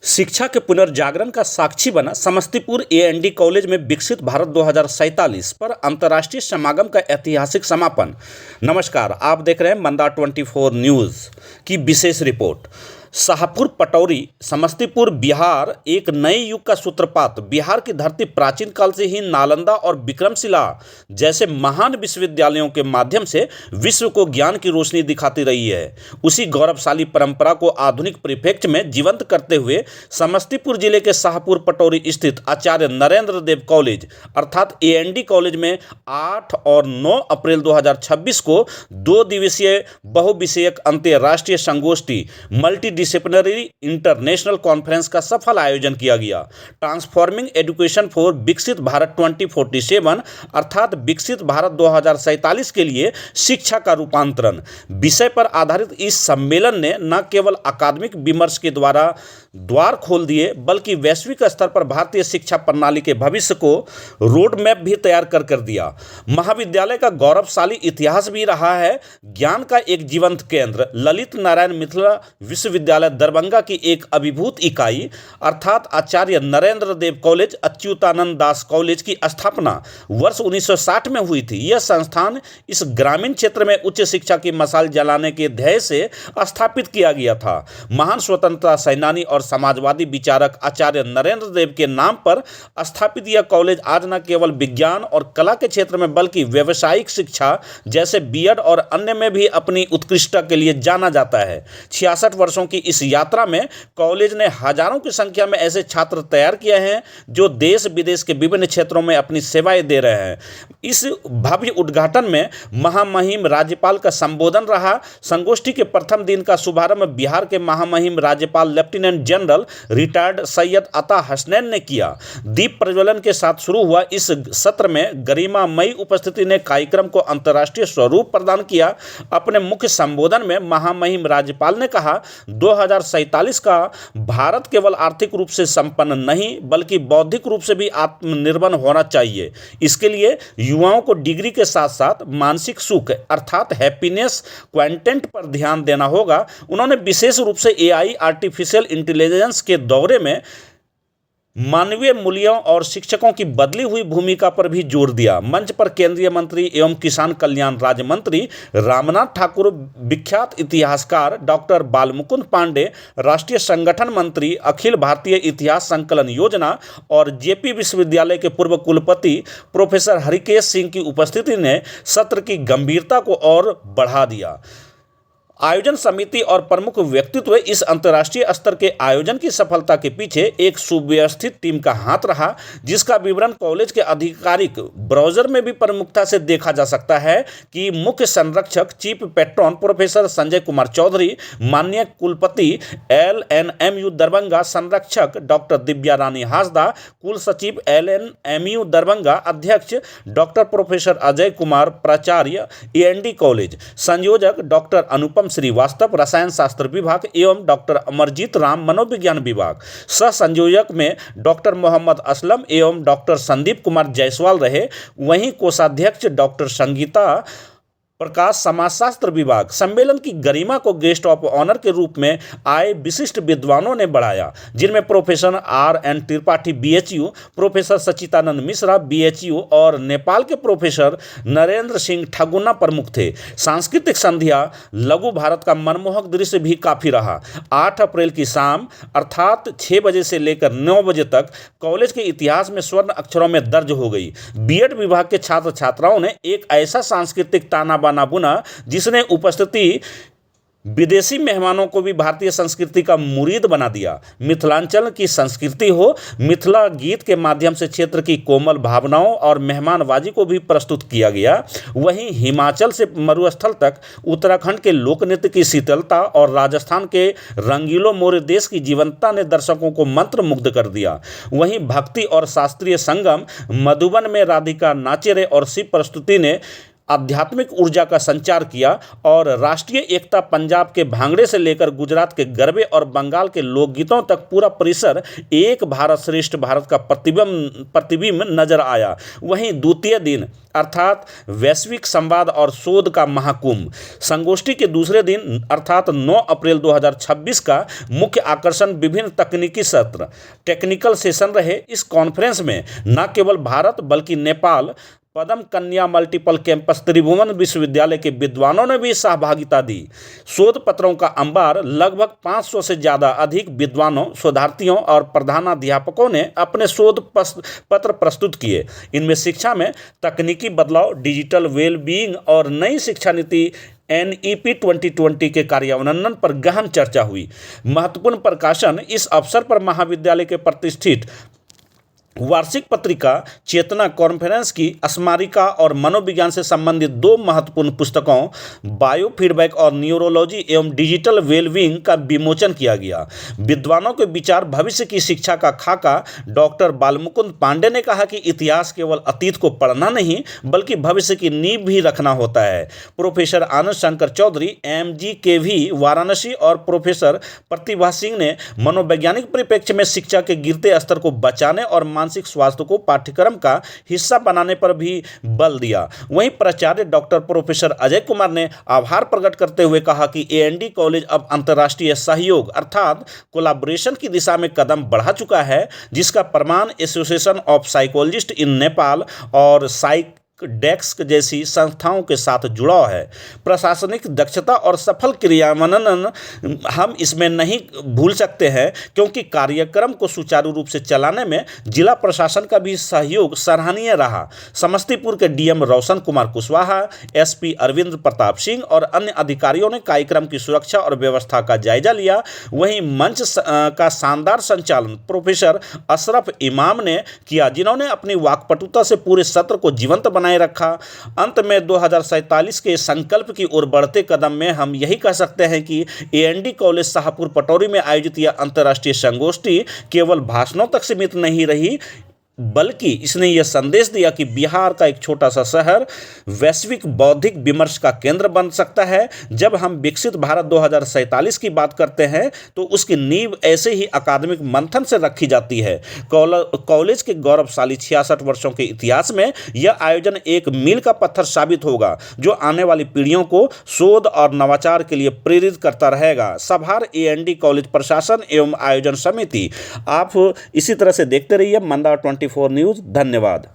शिक्षा के पुनर्जागरण का साक्षी बना समस्तीपुर एएनडी कॉलेज में विकसित भारत 2047 पर अंतर्राष्ट्रीय समागम का ऐतिहासिक समापन। नमस्कार, आप देख रहे हैं मंदा 24 न्यूज़ की विशेष रिपोर्ट। शाहपुर पटौरी समस्तीपुर बिहार एक नए युग का सूत्रपात। बिहार की धरती प्राचीन काल से ही नालंदा और विक्रमशिला जैसे महान विश्वविद्यालयों के माध्यम से विश्व को ज्ञान की रोशनी दिखाती रही है। उसी गौरवशाली परंपरा को आधुनिक परिप्रेक्ष्य में जीवंत करते हुए समस्तीपुर जिले के शाहपुर पटौरी स्थित आचार्य नरेंद्र देव कॉलेज अर्थात एएनडी कॉलेज में 8 और 9 अप्रैल 2026 को 2 दिवसीय बहुविषयक अंतर्राष्ट्रीय संगोष्ठी मल्टीडिसिप्लिनरी इंटरनेशनल कॉन्फ्रेंस का सफल आयोजन किया गया। ट्रांसफॉर्मिंग एजुकेशन फॉर विकसित भारत 2047 अर्थात विकसित भारत 2047 के लिए शिक्षा का रूपांतरण विषय पर आधारित इस सम्मेलन ने न केवल अकादमिक विमर्श के द्वारा द्वार खोल दिए बल्कि वैश्विक स्तर पर भारतीय शिक्षा प्रणाली के भविष्य को रोड मैप भी तैयार कर दिया। महाविद्यालय का गौरवशाली इतिहास भी रहा है। ज्ञान का एक जीवंत केंद्र ललित नारायण मिथिला विश्वविद्यालय दरभंगा की एक अभिभूत इकाई अर्थात आचार्य नरेंद्र देव कॉलेज अच्युतानंद दास कॉलेज की स्थापना वर्ष 1960 में हुई थी। यह संस्थान इस ग्रामीण क्षेत्र में उच्च शिक्षा की मशाल जलाने के ध्येय से स्थापित किया गया था। महान स्वतंत्रता सेनानी और समाजवादी विचारक आचार्य नरेंद्र देव के नाम पर स्थापित यह कॉलेज आज न केवल विज्ञान और कला के क्षेत्र में बल्कि व्यावसायिक शिक्षा जैसे बीएड और अन्य में भी अपनी उत्कृष्टता के लिए जाना जाता है। 66 वर्षों की इस यात्रा में कॉलेज ने हजारों की संख्या में ऐसे छात्र तैयार किए हैं जो देश विदेश के विभिन्न क्षेत्रों में अपनी सेवाएं दे रहे हैं। इस भव्य उद्घाटन में महामहिम राज्यपाल का संबोधन रहा। संगोष्ठी के प्रथम दिन का शुभारंभ बिहार के महामहिम राज्यपाल लेफ्टिनेंट जनरल रिटायर्ड सैयद अता हसनैन ने किया। दीप प्रज्वलन के साथ शुरू हुआ इस सत्र में गरिमामयी उपस्थिति ने कार्यक्रम को अंतर्राष्ट्रीय स्वरूप प्रदान किया। अपने मुख्य संबोधन में महामहिम राज्यपाल ने कहा 2047 का भारत केवल आर्थिक रूप से संपन्न नहीं बल्कि बौद्धिक रूप से भी आत्मनिर्भर होना चाहिए। इसके लिए युवाओं को डिग्री के साथ साथ मानसिक सुख अर्थात हैप्पीनेस क्वांटेंट पर ध्यान देना होगा। उन्होंने विशेष रूप से एआई आर्टिफिशियल इंटेलिजेंस के दौरे में मानवीय मूल्यों और शिक्षकों की बदली हुई भूमिका पर भी जोर दिया। मंच पर केंद्रीय मंत्री एवं किसान कल्याण राज्य मंत्री रामनाथ ठाकुर, विख्यात इतिहासकार डॉक्टर बालमुकुंद पांडे, राष्ट्रीय संगठन मंत्री, अखिल भारतीय इतिहास संकलन योजना और जेपी विश्वविद्यालय के पूर्व कुलपति प्रोफेसर हरिकेश सिंह की उपस्थिति ने सत्र की गंभीरता को और बढ़ा दिया। आयोजन समिति और प्रमुख व्यक्तित्व इस अंतर्राष्ट्रीय स्तर के आयोजन की सफलता के पीछे एक सुव्यवस्थित टीम का हाथ रहा, जिसका विवरण कॉलेज के आधिकारिक ब्राउजर में भी प्रमुखता से देखा जा सकता है कि मुख्य संरक्षक chief patron professor Sanjay Kumar Chaudhary, माननीय कुलपति एलएनएमयू दरभंगा, संरक्षक डॉक्टर दिव्या रानी हासदा, कुल सचिव एलएनएमयू दरभंगा, अध्यक्ष डॉक्टर प्रोफेसर अजय कुमार, प्राचार्य एएनडी कॉलेज, संयोजक डॉक्टर अनुपम श्रीवास्तव, रसायन शास्त्र विभाग एवं डॉक्टर अमरजीत राम, मनोविज्ञान विभाग। सह संयोजक में डॉक्टर मोहम्मद असलम एवं डॉक्टर संदीप कुमार जायसवाल रहे। वहीं कोषाध्यक्ष डॉक्टर संगीता प्रकाश, समाजशास्त्र विभाग। सम्मेलन की गरिमा को गेस्ट ऑफ ऑनर के रूप में आए विशिष्ट विद्वानों ने बढ़ाया, जिनमें professor R N. Tripathi BHU, professor Sachidanand Mishra BHU और नेपाल के प्रोफेसर नरेंद्र सिंह ठगुना प्रमुख थे। सांस्कृतिक संध्या लघु भारत का मनमोहक दृश्य भी काफी रहा। 8 अप्रैल की शाम अर्थात 6 बजे से लेकर 9 बजे तक कॉलेज के इतिहास में स्वर्ण अक्षरों में दर्ज हो गई। बीएड विभाग के छात्र छात्राओं ने एक ऐसा सांस्कृतिक ताना बुना जिसने उपस्थिति विदेशी मेहमानों को भी भारतीय संस्कृति का मुरीद बना दिया। मिथिलांचल की संस्कृति हो, मिथिला गीत के माध्यम से क्षेत्र की कोमल भावनाओं और मेहमानबाजी को भी प्रस्तुत किया गया। वहीं हिमाचल से मरुस्थल तक उत्तराखंड के लोक नृत्य की शीतलता और राजस्थान के रंगीलो मोरे देश की जीवंतता ने दर्शकों को मंत्रमुग्ध कर दिया। वहीं भक्ति और शास्त्रीय संगम मधुबन में राधिका नाचेरे और शिव प्रस्तुति ने आध्यात्मिक ऊर्जा का संचार किया और राष्ट्रीय एकता पंजाब के भांगड़े से लेकर गुजरात के गरबे और बंगाल के लोकगीतों तक पूरा परिसर एक भारत श्रेष्ठ भारत का प्रतिबिंब नजर आया। वहीं द्वितीय दिन अर्थात वैश्विक संवाद और शोध का महाकुंभ संगोष्ठी के दूसरे दिन अर्थात 9 अप्रैल 2026 का मुख्य आकर्षण विभिन्न तकनीकी सत्र टेक्निकल सेशन रहे। इस कॉन्फ्रेंस में न केवल भारत बल्कि नेपाल पदम कन्या मल्टीपल कैंपस त्रिभुवन विश्वविद्यालय के विद्वानों ने भी सहभागिता दी। शोध पत्रों का अंबार लगभग 500 से ज़्यादा अधिक विद्वानों शोधार्थियों और प्रधानाध्यापकों ने अपने शोध पत्र प्रस्तुत किए। इनमें शिक्षा में तकनीकी बदलाव, डिजिटल वेलबीइंग और नई शिक्षा नीति NEP 2020 के कार्यान्वयन पर गहन चर्चा हुई। महत्वपूर्ण प्रकाशन इस अवसर पर महाविद्यालय के प्रतिष्ठित वार्षिक पत्रिका चेतना कॉन्फ्रेंस की स्मारिका और मनोविज्ञान से संबंधित 2 महत्वपूर्ण पुस्तकों बायो फीडबैक और न्यूरोलॉजी एवं डिजिटल वेलबीइंग का विमोचन किया गया। विद्वानों के विचार भविष्य की शिक्षा का खाका डॉक्टर बालमुकुंद पांडे ने कहा कि इतिहास केवल अतीत को पढ़ना नहीं बल्कि भविष्य की नींव भी रखना होता है। प्रोफेसर आनंद शंकर चौधरी MGKV वाराणसी और प्रोफेसर प्रतिभा सिंह ने मनोवैज्ञानिक परिप्रेक्ष्य में शिक्षा के गिरते स्तर को बचाने और मानसिक स्वास्थ्य को पाठ्यक्रम का हिस्सा बनाने पर भी बल दिया। वहीं प्राचार्य डॉक्टर प्रोफेसर अजय कुमार ने आभार प्रकट करते हुए कहा कि AND कॉलेज अब अंतर्राष्ट्रीय सहयोग अर्थात कोलैबोरेशन की दिशा में कदम बढ़ा चुका है, जिसका प्रमाण association of psychologist in Nepal और डेस्क जैसी संस्थाओं के साथ जुड़ाव है। प्रशासनिक दक्षता और सफल क्रियान्वयन हम इसमें नहीं भूल सकते हैं, क्योंकि कार्यक्रम को सुचारू रूप से चलाने में जिला प्रशासन का भी सहयोग सराहनीय रहा। समस्तीपुर के DM रोशन कुमार कुशवाहा, SP अरविंद प्रताप सिंह और अन्य अधिकारियों ने कार्यक्रम की सुरक्षा और व्यवस्था का जायजा लिया। वहीं मंच का शानदार संचालन प्रोफेसर अशरफ इमाम ने किया, जिन्होंने अपनी वाक्पटुता से पूरे सत्र को जीवंत बनाए रखा। अंत में 2047 के संकल्प की ओर बढ़ते कदम में हम यही कह सकते हैं कि AND कॉलेज शाहपुर पटौरी में आयोजित यह अंतर्राष्ट्रीय संगोष्ठी केवल भाषणों तक सीमित नहीं रही, बल्कि इसने यह संदेश दिया कि बिहार का एक छोटा सा शहर वैश्विक बौद्धिक विमर्श का केंद्र बन सकता है। जब हम विकसित भारत 2047 की बात करते हैं तो उसकी नींव ऐसे ही अकादमिक मंथन से रखी जाती है। कॉलेज के गौरवशाली 66 वर्षों के इतिहास में यह आयोजन एक मील का पत्थर साबित होगा, जो आने वाली पीढ़ियों को शोध और नवाचार के लिए प्रेरित करता रहेगा। सभार AND कॉलेज प्रशासन एवं आयोजन समिति। आप इसी तरह से देखते रहिए मंदा 24 न्यूज़। धन्यवाद।